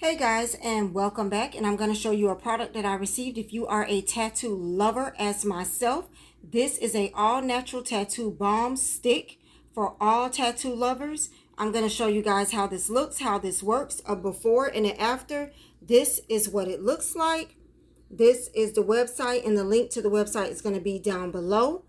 Hey guys, and welcome back. And I'm going to show you a product that I received. If you are a tattoo lover as myself, this is a all natural tattoo balm stick for all tattoo lovers. I'm going to show you guys how this looks, how this works, a before and an after. This is what it looks like. This is the website, and the link to the website is going to be down below.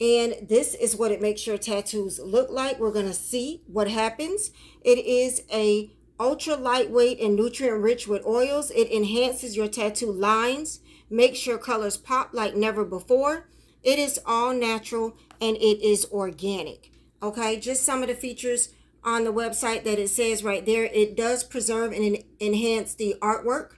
And this is what it makes your tattoos look like. We're going to see what happens. It is a ultra lightweight and nutrient rich with oils. It enhances your tattoo lines, makes your colors pop like never before. It is all natural and it is organic. Okay, just some of the features on the website that it says right there. It does preserve and enhance the artwork.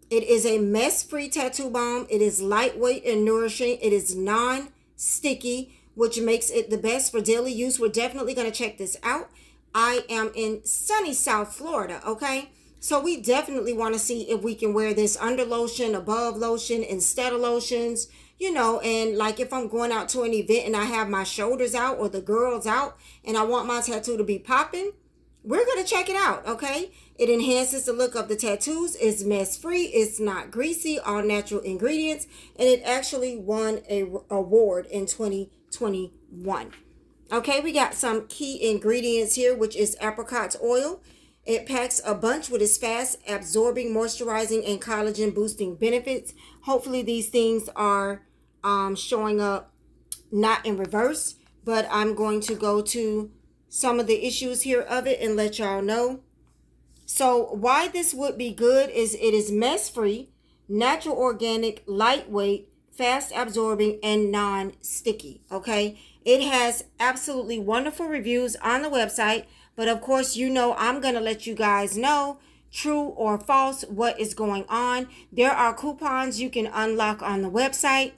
It is a mess-free tattoo balm. It is lightweight and nourishing. It is non-sticky, which makes it the best for daily use. We're definitely going to check this out. I am in sunny South Florida, okay? So we definitely want to see if we can wear this under lotion, above lotion, instead of lotions, you know, and like if I'm going out to an event and I have my shoulders out or the girls out and I want my tattoo to be popping, we're going to check it out, okay? It enhances the look of the tattoos. It's mess-free. It's not greasy. All natural ingredients. And it actually won an award in 2021. Okay, we got some key ingredients here, which is apricot oil. It packs a bunch with its fast absorbing, moisturizing, and collagen boosting benefits. Hopefully these things are showing up not in reverse, but I'm going to go to some of the issues here of it and let y'all know. So why this would be good is it is mess-free, natural, organic, lightweight, fast absorbing, and non-sticky. Okay, it has absolutely wonderful reviews on the website, but of course, you know, I'm going to let you guys know true or false what is going on. There are coupons you can unlock on the website,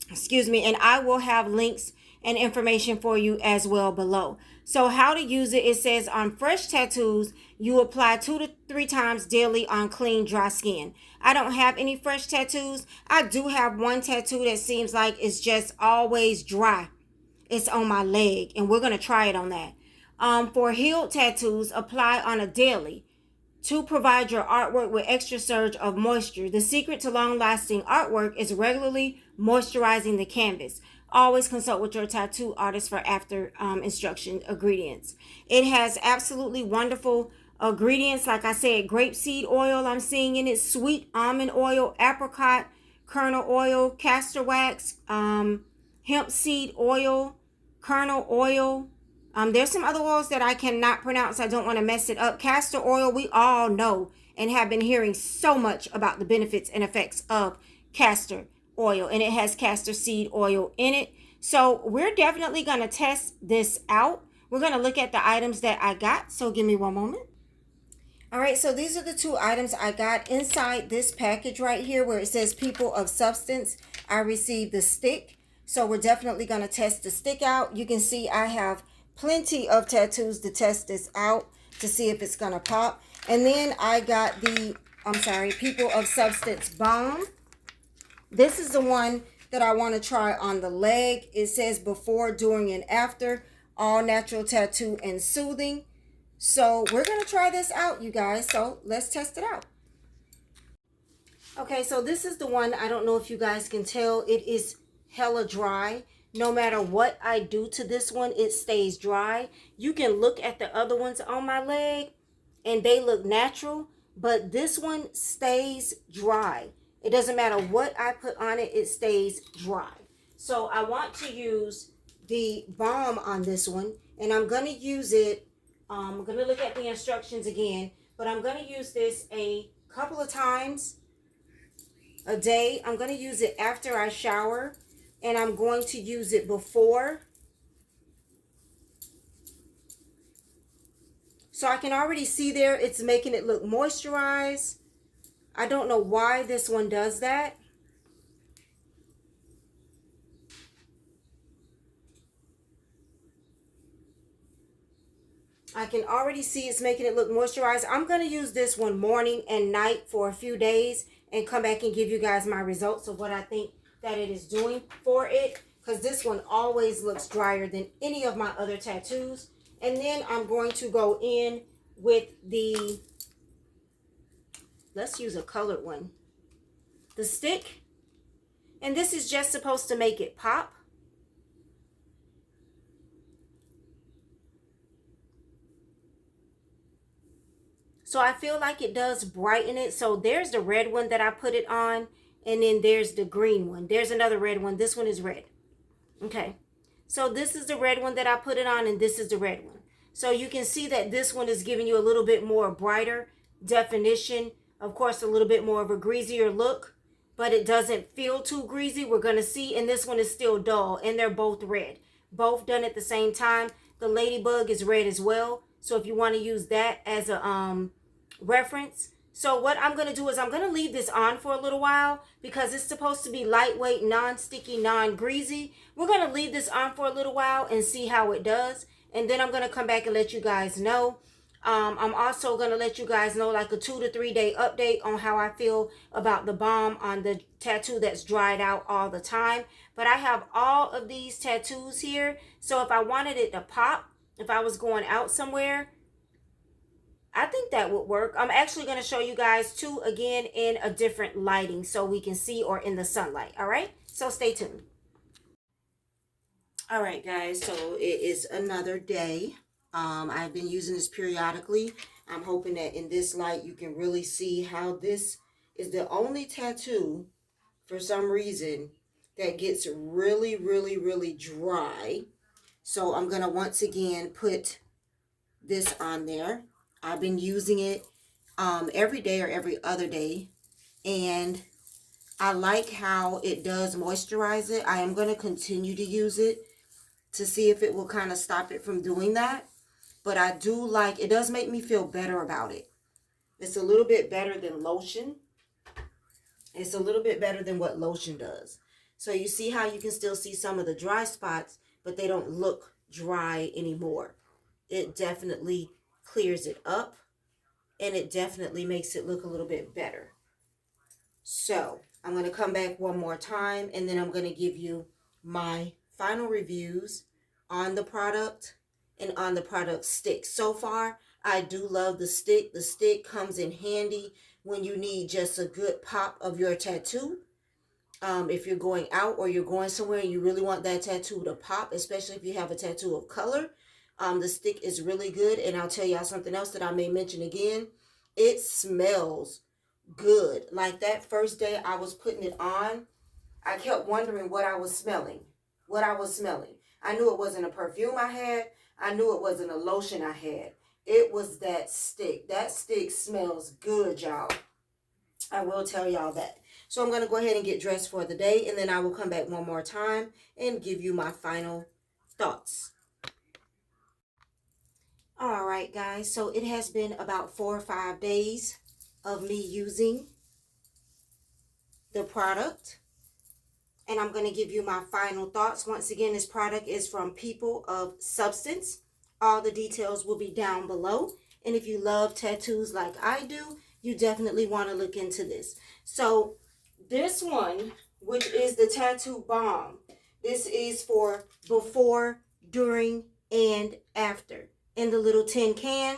excuse me, and I will have links and information for you as well below. So how to use it, it says on fresh tattoos, you apply 2 to 3 times daily on clean, dry skin. I don't have any fresh tattoos. I do have one tattoo that seems like it's just always dry. It's on my leg, and we're going to try it on that. For healed tattoos, apply on a daily to provide your artwork with extra surge of moisture. The secret to long-lasting artwork is regularly moisturizing the canvas. Always consult with your tattoo artist for after instruction ingredients. It has absolutely wonderful ingredients. Like I said, grapeseed oil I'm seeing in it, sweet almond oil, apricot kernel oil, castor wax, hemp seed oil, kernel oil. There's some other oils that I cannot pronounce. I don't want to mess it up. Castor oil, we all know and have been hearing so much about the benefits and effects of castor oil, and it has castor seed oil in it. So we're definitely going to test this out. We're going to look at the items that I got. So give me one moment. All right, so these are the 2 items I got inside this package right here where it says People of Substance. I received the stick. So we're definitely going to test the stick out. You can see I have plenty of tattoos to test this out to see if it's going to pop. And then I got the, People of Substance balm. This is the one that I want to try on the leg. It says before, during, and after. All natural tattoo and soothing. So we're going to try this out, you guys. So let's test it out. Okay, so this is the one. I don't know if you guys can tell. It is hella dry. No matter what I do to this one, it stays dry. You can look at the other ones on my leg and they look natural, but this one stays dry. It doesn't matter what I put on it, it stays dry. So I want to use the balm on this one, and I'm going to use it. I'm going to look at the instructions again, but I'm going to use this a couple of times a day. I'm going to use it after I shower, and I'm going to use it before. So I can already see there it's making it look moisturized. I don't know why this one does that. I can already see it's making it look moisturized. I'm going to use this one morning and night for a few days and come back and give you guys my results of what I think that it is doing for it. Because this one always looks drier than any of my other tattoos. And then I'm going to go in with the, let's use a colored one, the stick. And this is just supposed to make it pop. So I feel like it does brighten it. So there's the red one that I put it on. And then there's the green one. There's another red one. This one is red. Okay. So this is the red one that I put it on. And this is the red one. So you can see that this one is giving you a little bit more brighter definition. Of course, a little bit more of a greasier look. But it doesn't feel too greasy. We're going to see. And this one is still dull. And they're both red. Both done at the same time. The ladybug is red as well. So if you want to use that as a reference. So what I'm going to do is I'm going to leave this on for a little while because it's supposed to be lightweight, non-sticky, non-greasy. We're going to leave this on for a little while and see how it does. And then I'm going to come back and let you guys know. I'm also going to let you guys know like a 2 to 3 day update on how I feel about the balm on the tattoo that's dried out all the time. But I have all of these tattoos here. So if I wanted it to pop, if I was going out somewhere, I think that would work. I'm actually going to show you guys too, again, in a different lighting so we can see, or in the sunlight. All right. So stay tuned. All right, guys. So it is another day. I've been using this periodically. I'm hoping that in this light you can really see how this is the only tattoo for some reason that gets really, really, really dry. So I'm going to once again put this on there. I've been using it every day or every other day. And I like how it does moisturize it. I am going to continue to use it to see if it will kind of stop it from doing that. But I do like, it does make me feel better about it. It's a little bit better than lotion. It's a little bit better than what lotion does. So you see how you can still see some of the dry spots, but they don't look dry anymore. It definitely clears it up, and it definitely makes it look a little bit better. So I'm going to come back one more time, and then I'm going to give you my final reviews on the product and on the product stick. So far, I do love the stick. The stick comes in handy when you need just a good pop of your tattoo. If you're going out or you're going somewhere and you really want that tattoo to pop, especially if you have a tattoo of color, the stick is really good. And I'll tell y'all something else that I may mention again. It smells good. Like that first day I was putting it on, I kept wondering what I was smelling. I knew it wasn't a perfume I had. I knew it wasn't a lotion I had. It was that stick. That stick smells good, y'all. I will tell y'all that. So I'm going to go ahead and get dressed for the day, and then I will come back one more time and give you my final thoughts. All right, guys. So it has been about 4 or 5 days of me using the product, and I'm going to give you my final thoughts. Once again, this product is from People of Substance. All the details will be down below. And if you love tattoos like I do, you definitely want to look into this. So this one, which is the Tattoo Balm, this is for before, during, and after. In the little tin can,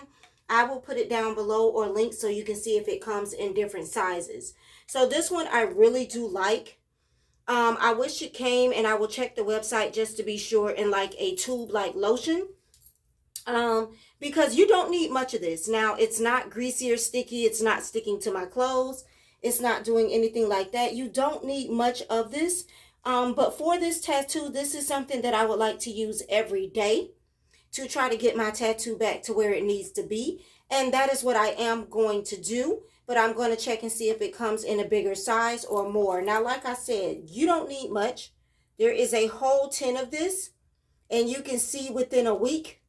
I will put it down below or link so you can see if it comes in different sizes. So this one I really do like. I wish it came, and I will check the website just to be sure, in like a tube like lotion. Because you don't need much of this. Now, it's not greasy or sticky. It's not sticking to my clothes. It's not doing anything like that. You don't need much of this. But for this tattoo, this is something that I would like to use every day to try to get my tattoo back to where it needs to be. And that is what I am going to do. But I'm going to check and see if it comes in a bigger size or more. Now, like I said, you don't need much. There is a whole tin of this, and you can see within a week,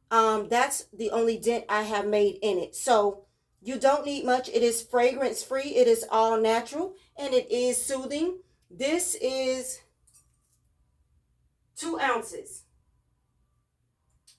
that's the only dent I have made in it. So you don't need much. It is fragrance free. It is all natural, and it is soothing. This is 2 ounces.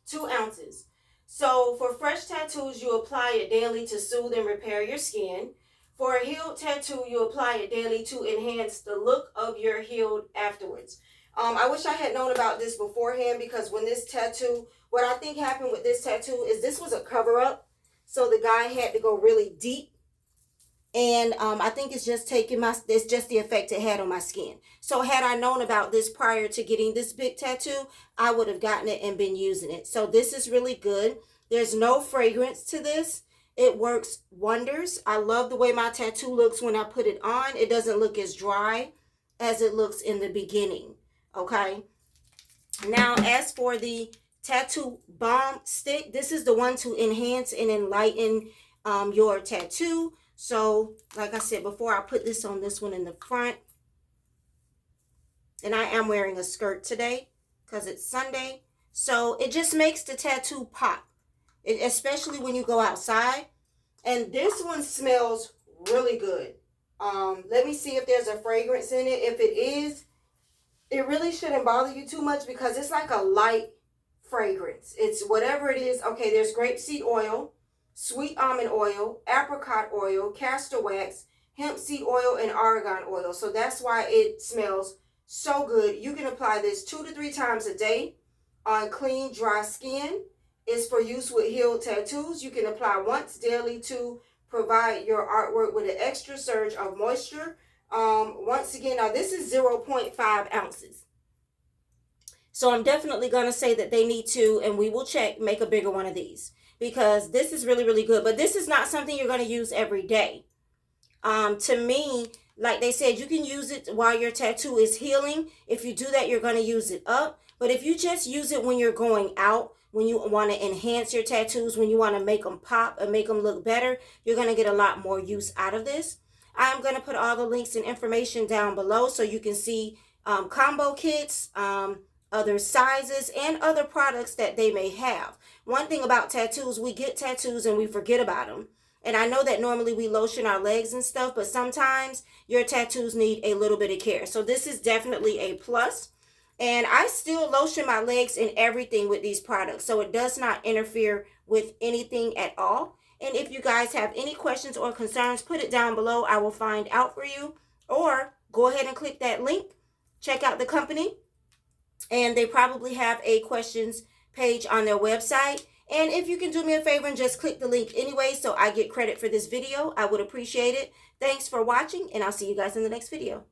2 ounces. So for fresh tattoos, you apply it daily to soothe and repair your skin. For a healed tattoo, you apply it daily to enhance the look of your healed afterwards. I wish I had known about this beforehand, because when this tattoo, what I think happened with this tattoo is this was a cover-up. So the guy had to go really deep. And I think it's just it's just the effect it had on my skin. So had I known about this prior to getting this big tattoo, I would have gotten it and been using it. So this is really good. There's no fragrance to this. It works wonders. I love the way my tattoo looks when I put it on. It doesn't look as dry as it looks in the beginning. Okay. Now, as for the tattoo balm stick, this is the one to enhance and enlighten your tattoo. So, like I said before, I put this on this one in the front. And I am wearing a skirt today because it's Sunday. So, it just makes the tattoo pop, especially when you go outside. And this one smells really good. Let me see if there's a fragrance in it. If it is, it really shouldn't bother you too much because it's like a light fragrance. It's whatever it is. Okay, there's grapeseed oil, sweet almond oil, apricot oil, castor wax, hemp seed oil, and argan oil. So that's why it smells so good. You can apply this 2 to 3 times a day on clean, dry skin. It's for use with healed tattoos. You can apply once daily to provide your artwork with an extra surge of moisture. Once again, now this is 0.5 ounces. So I'm definitely going to say that they need to, and we will check, make a bigger one of these. Because this is really, really good. But this is not something you're going to use every day. To me, like they said, you can use it while your tattoo is healing. If you do that, you're going to use it up. But if you just use it when you're going out, when you want to enhance your tattoos, when you want to make them pop and make them look better, you're going to get a lot more use out of this. I'm going to put all the links and information down below so you can see combo kits, other sizes, and other products that they may have. One thing about tattoos, we get tattoos and we forget about them. And I know that normally we lotion our legs and stuff, but sometimes your tattoos need a little bit of care. So this is definitely a plus. And I still lotion my legs and everything with these products. So it does not interfere with anything at all. And if you guys have any questions or concerns, put it down below. I will find out for you. Or go ahead and click that link. Check out the company. And they probably have a questions page on their website. And if you can do me a favor and just click the link anyway so I get credit for this video, I would appreciate it. Thanks for watching, and I'll see you guys in the next video.